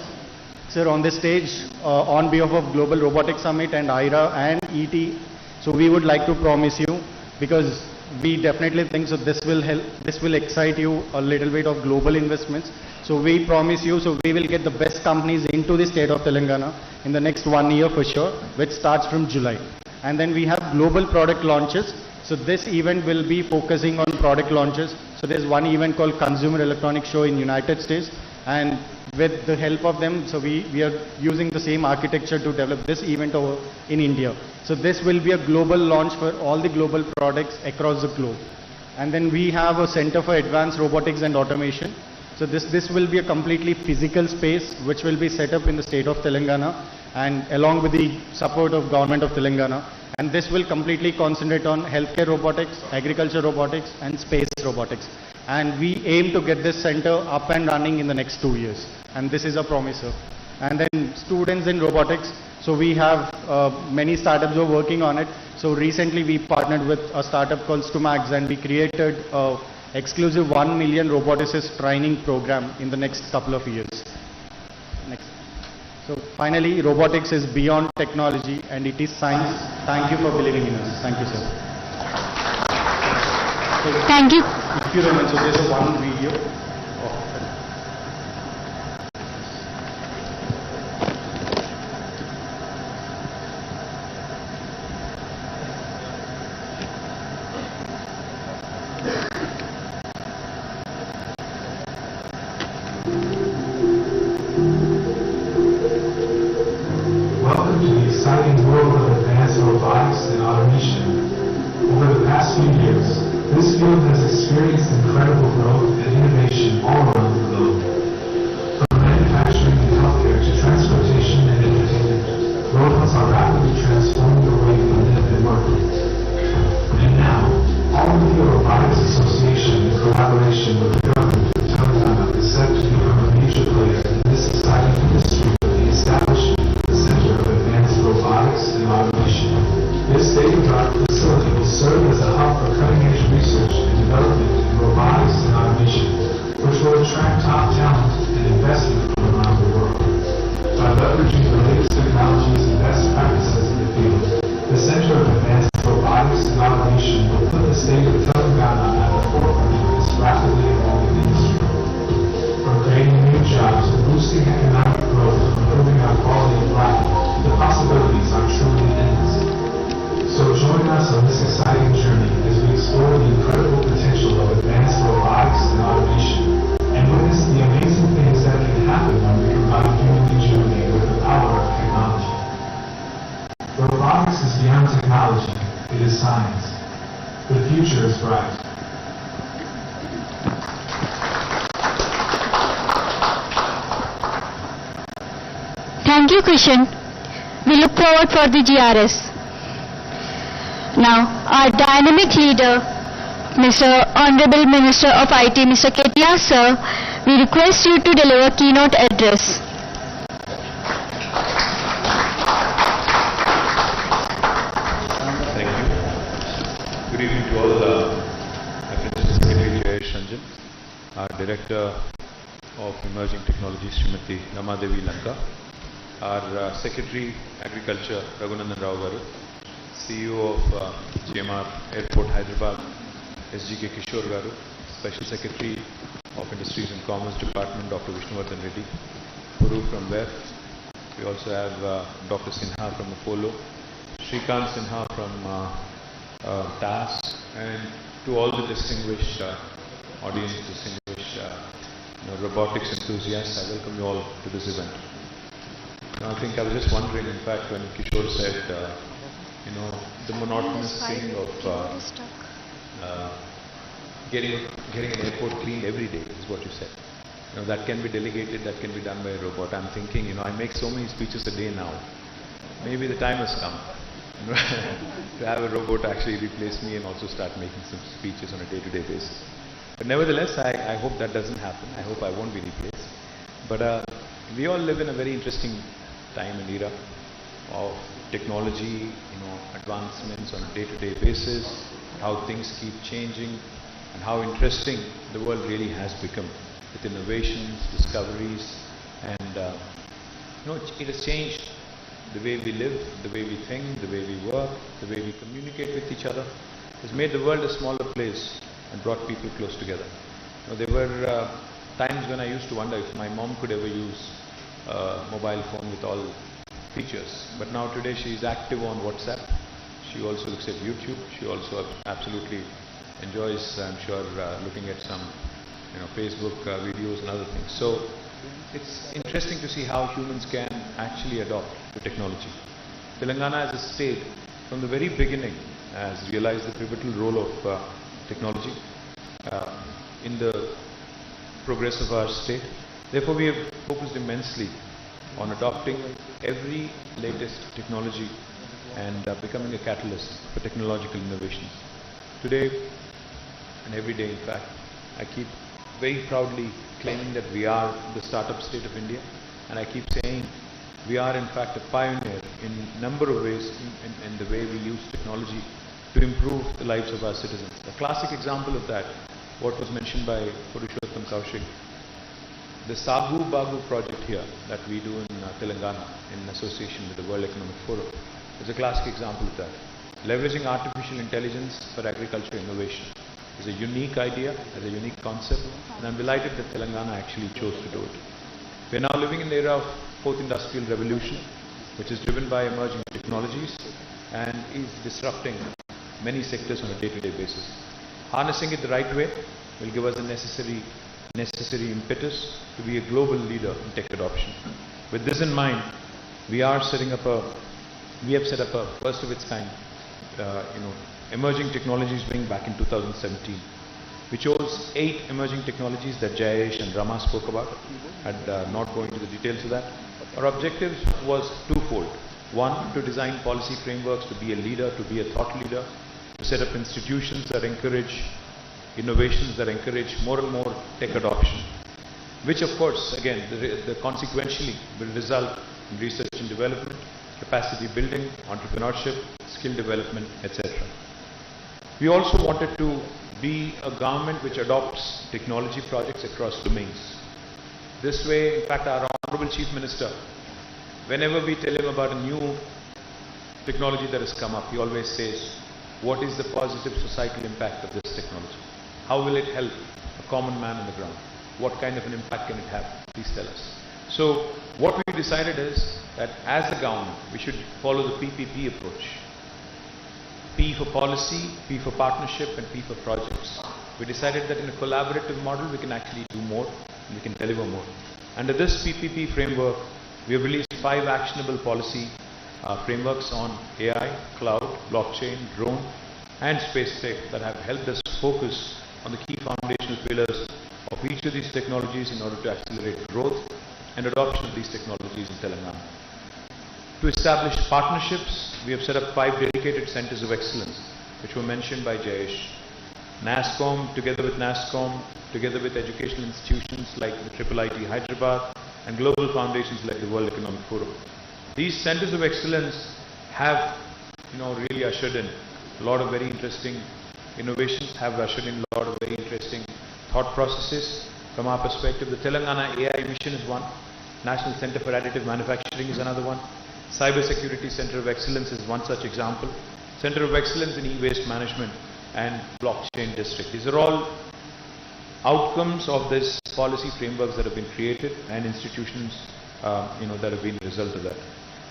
Sir, on this stage, on behalf of Global Robotics Summit and IRA and ET, so we would like to promise you, because we definitely think so this will help, this will excite you a little bit of global investments. So we promise you, so we will get the best companies into the state of Telangana in the next 1 year for sure, which starts from July. And then we have global product launches. So this event will be focusing on product launches. So there's one event called Consumer Electronics Show in United States, and with the help of them, so we are using the same architecture to develop this event over in India. So this will be a global launch for all the global products across the globe. And then we have a Center for Advanced Robotics and Automation. So this will be a completely physical space which will be set up in the state of Telangana, and along with the support of government of Telangana. And this will completely concentrate on healthcare robotics, agriculture robotics, and space robotics. And we aim to get this center up and running in the next 2 years. And this is a promise, sir. And then students in robotics. So we have many startups who are working on it. So recently we partnered with a startup called Stumax, and we created an exclusive 1 million roboticist training program in the next couple of years. Next. So finally, robotics is beyond technology and it is science. Thank you for believing in us. Thank you, sir. So Thank you. if you remember, so there's a one video. Welcome to the exciting world of advanced robotics and automation. Over the past few years, this field has experienced incredible growth and innovation all around the globe. From manufacturing and healthcare to transportation and entertainment, robots are rapidly transforming the way we live and work. And now, All India Robotics Association, in collaboration with the government of Telangana, is set to become a major player in this exciting industry with the establishment of the Center of Advanced Robotics and Automation. This state-of-the-art facility will serve as a hub for cutting-edge research and development in robotics and automation, which will attract top talent and investment from around the world. By leveraging the latest technologies and best practices in the field, the Center of Advanced Robotics and Automation will put the state of Telangana at the forefront of this rapidly evolving industry. From creating new jobs and boosting economic growth and improving our quality of life, the possibilities are truly endless. So join us on this exciting journey as we explore the incredible potential of advanced robotics and automation, and witness the amazing things that can happen when we combine human ingenuity with the power of technology. Robotics is beyond technology, it is science. The future is bright. Thank you, Krishan. We look forward for the GRS. Now, our dynamic leader, Mr. Honorable Minister of IT, Mr. KTR, sir, we request you to deliver keynote address. Thank you. Good evening to all. My Principal Secretary Jayesh Ranjan, our Director of Emerging Technologies, Srimati Ramadevi Lanka, our Secretary Agriculture, Raghunandan Rao Garu, CEO of GMR Airport, Hyderabad, SGK Kishore Garu, Special Secretary of Industries and Commerce Department, Dr. Vishnuvardhan Reddy, Puru from WEF. We also have Dr. Sinha from Apollo, Shrikant Sinha from TAS, and to all the distinguished audience, distinguished robotics enthusiasts, I welcome you all to this event. Now, I think I was just wondering, in fact, when Kishore said, the monotonous thing of getting an airport cleaned every day is what you said. That can be delegated, that can be done by a robot. I'm thinking, I make so many speeches a day now. Maybe the time has come to have a robot actually replace me and also start making some speeches on a day-to-day basis. But nevertheless, I hope that doesn't happen. I hope I won't be replaced. But we all live in a very interesting time and era of technology, advancements on a day-to-day basis, how things keep changing, and how interesting the world really has become with innovations, discoveries, and it has changed the way we live, the way we think, the way we work, the way we communicate with each other. It has made the world a smaller place and brought people close together. There were times when I used to wonder if my mom could ever use a mobile phone with all features. But now today she is active on WhatsApp. She also looks at YouTube. She also absolutely enjoys, I'm sure, looking at some Facebook videos and other things. So it's interesting to see how humans can actually adopt the technology. Telangana as a state, from the very beginning, has realized the pivotal role of technology in the progress of our state. Therefore, we have focused immensely on adopting every latest technology and becoming a catalyst for technological innovations. Today and every day, in fact, I keep very proudly claiming that we are the startup state of India, and I keep saying we are in fact a pioneer in a number of ways in the way we use technology to improve the lives of our citizens. A classic example of that, what was mentioned by Purushottam Kaushik, the Sagu Bagu project here that we do in Telangana in association with the World Economic Forum is a classic example of that. Leveraging artificial intelligence for agriculture innovation is a unique idea, is a unique concept, and I'm delighted that Telangana actually chose to do it. We are now living in the era of fourth industrial revolution, which is driven by emerging technologies and is disrupting many sectors on a day-to-day basis. Harnessing it the right way will give us the necessary impetus to be a global leader in tech adoption. With this in mind, we have set up a first of its kind, emerging technologies wing back in 2017. We chose 8 emerging technologies that Jayesh and Rama spoke about. I'd not go into the details of that. Our objective was twofold. One, to design policy frameworks to be a leader, to be a thought leader, to set up institutions that encourage innovations, that encourage more and more tech adoption, which of course, again, consequentially will result in research and development, capacity building, entrepreneurship, skill development, etc. We also wanted to be a government which adopts technology projects across domains. This way, in fact, our Honorable Chief Minister, whenever we tell him about a new technology that has come up, he always says, what is the positive societal impact of this technology? How will it help a common man on the ground? What kind of an impact can it have? Please tell us. So what we decided is that as a government, we should follow the PPP approach. P for policy, P for partnership, and P for projects. We decided that in a collaborative model, we can actually do more, and we can deliver more. Under this PPP framework, we have released 5 actionable policy frameworks on AI, cloud, blockchain, drone, and space tech that have helped us focus on the key foundational pillars of each of these technologies in order to accelerate growth and adoption of these technologies in Telangana. To establish partnerships, we have set up 5 dedicated centers of excellence, which were mentioned by Jayesh. NASSCOM, together with NASSCOM, together with educational institutions like the IIIT Hyderabad and global foundations like the World Economic Forum. These centers of excellence have, really ushered in a lot of very interesting innovations, have ushered in a lot of very interesting thought processes. From our perspective, the Telangana AI mission is one, National Center for Additive Manufacturing is another one, Cyber Security Center of Excellence is one such example, Center of Excellence in E-Waste Management and Blockchain District. These are all outcomes of this policy frameworks that have been created and institutions that have been the result of that.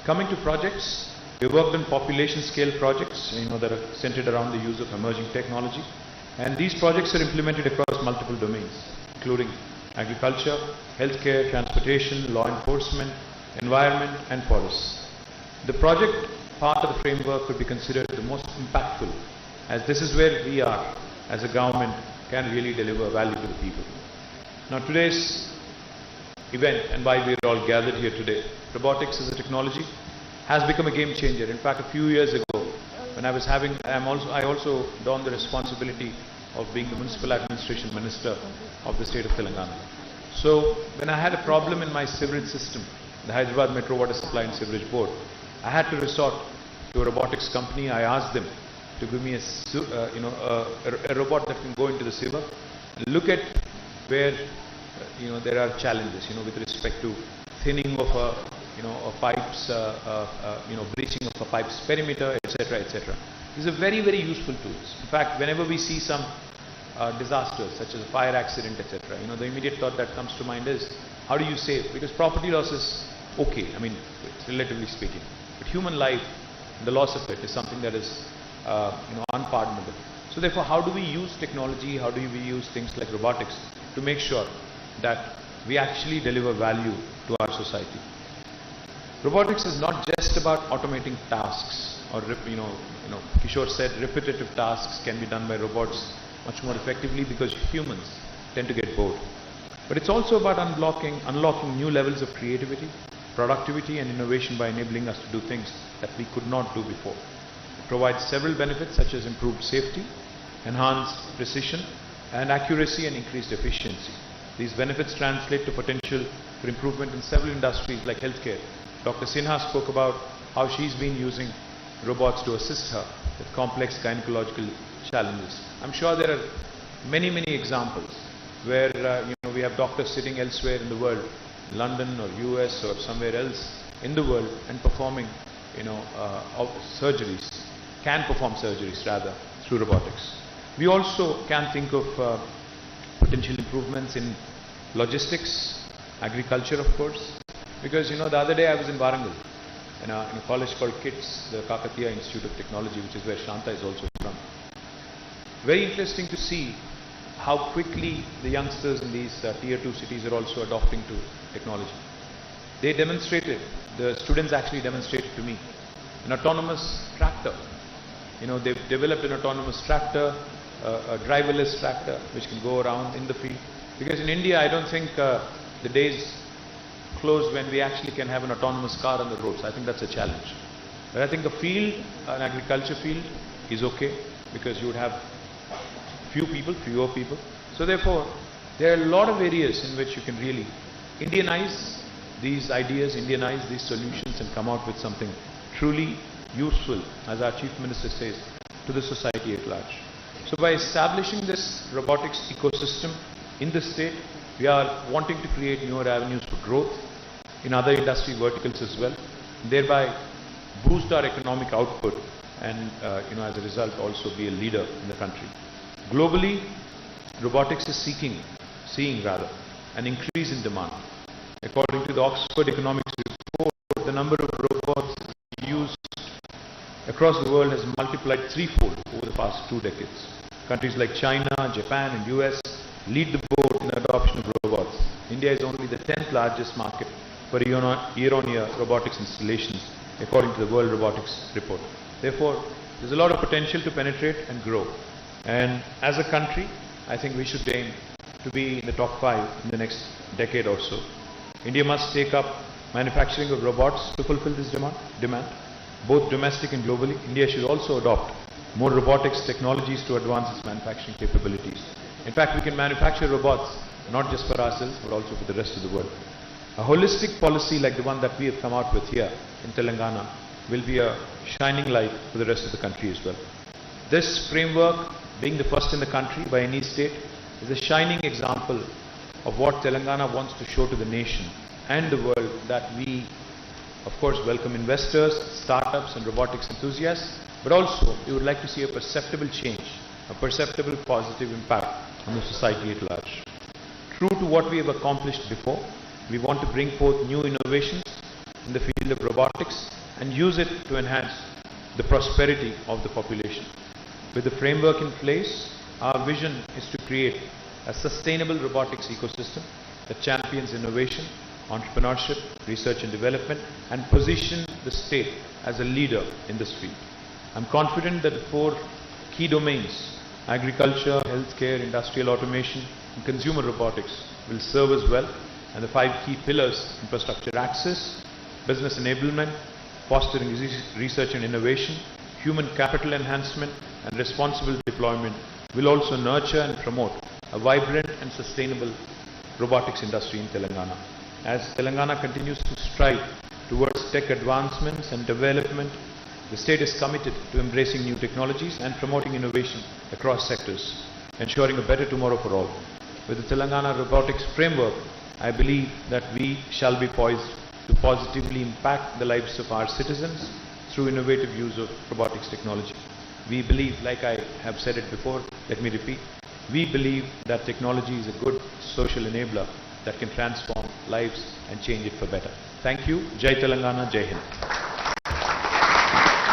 Coming to projects, we worked on population scale projects that are centered around the use of emerging technology, and these projects are implemented across multiple domains including agriculture, healthcare, transportation, law enforcement, environment and forests. The project part of the framework could be considered the most impactful, as this is where we are as a government can really deliver value to the people. Now today's event and why we are all gathered here today, robotics as a technology has become a game changer. In fact, a few years ago, when I also donned the responsibility of being the Municipal Administration Minister of the state of Telangana. So when I had a problem in my sewerage system, the Hyderabad Metro Water Supply and Sewerage Board, I had to resort to a robotics company. I asked them to give me a robot that can go into the sewer and look at where there are challenges with respect to thinning of pipes, breaching of a pipe's perimeter, etc., etc. These are very, very useful tools. In fact, whenever we see some disasters such as a fire accident, etc., the immediate thought that comes to mind is how do you save? Because property loss is okay, relatively speaking, but human life, the loss of it is something that is unpardonable. So therefore, how do we use technology, how do we use things like robotics to make sure that we actually deliver value to our society? Robotics is not just about automating tasks, or Kishore said repetitive tasks can be done by robots much more effectively because humans tend to get bored. But it's also about unlocking new levels of creativity, productivity and innovation by enabling us to do things that we could not do before. It provides several benefits such as improved safety, enhanced precision and accuracy and increased efficiency. These benefits translate to potential for improvement in several industries like healthcare. Dr. Sinha spoke about how she's been using robots to assist her with complex gynecological challenges. I'm sure there are many, many examples where we have doctors sitting elsewhere in the world, London or US or somewhere else in the world, and performing surgeries, can perform surgeries rather through robotics. We also can think of potential improvements in logistics, agriculture of course, because the other day I was in Warangal in a college called KITS, the Kakatiya Institute of Technology, which is where Shanta is also from. Very interesting to see how quickly the youngsters in these tier 2 cities are also adopting to technology. They demonstrated, the students actually demonstrated to me, an autonomous tractor. They've developed an autonomous tractor, a driverless tractor which can go around in the field. Because in India, I don't think the days close when we actually can have an autonomous car on the roads. I think that's a challenge. But I think a field, an agriculture field, is okay because you would have fewer people. So therefore, there are a lot of areas in which you can really Indianize these ideas, Indianize these solutions and come out with something truly useful, as our Chief Minister says, to the society at large. So by establishing this robotics ecosystem in the state, we are wanting to create newer avenues for growth in other industry verticals as well, thereby boost our economic output and as a result also be a leader in the country. Globally, robotics is seeing an increase in demand. According to the Oxford Economics report, the number of robots used across the world has multiplied threefold over the past 2 decades. Countries like China, Japan and US lead the board in the adoption of robots. India is only the 10th largest market for year-on-year robotics installations according to the World Robotics report. Therefore, there's a lot of potential to penetrate and grow. And as a country, I think we should aim to be in the top 5 in the next decade or so. India must take up manufacturing of robots to fulfill this demand, both domestic and globally. India should also adopt more robotics technologies to advance its manufacturing capabilities. In fact, we can manufacture robots not just for ourselves but also for the rest of the world. A holistic policy like the one that we have come out with here in Telangana will be a shining light for the rest of the country as well. This framework, being the first in the country by any state, is a shining example of what Telangana wants to show to the nation and the world, that we, of course, welcome investors, startups and robotics enthusiasts, but also we would like to see a perceptible change, a perceptible positive impact on the society at large. True to what we have accomplished before, we want to bring forth new innovations in the field of robotics and use it to enhance the prosperity of the population. With the framework in place, our vision is to create a sustainable robotics ecosystem that champions innovation, entrepreneurship, research and development, and position the state as a leader in this field. I'm confident that the 4 key domains, agriculture, healthcare, industrial automation, and consumer robotics, will serve us well, and the 5 key pillars, infrastructure access, business enablement, fostering research and innovation, human capital enhancement, and responsible deployment, will also nurture and promote a vibrant and sustainable robotics industry in Telangana. As Telangana continues to strive towards tech advancements and development, the state is committed to embracing new technologies and promoting innovation across sectors, ensuring a better tomorrow for all. With the Telangana Robotics Framework, I believe that we shall be poised to positively impact the lives of our citizens through innovative use of robotics technology. We believe, like I have said it before, let me repeat, we believe that technology is a good social enabler that can transform lives and change it for better. Thank you. Jai Telangana, Jai Hind.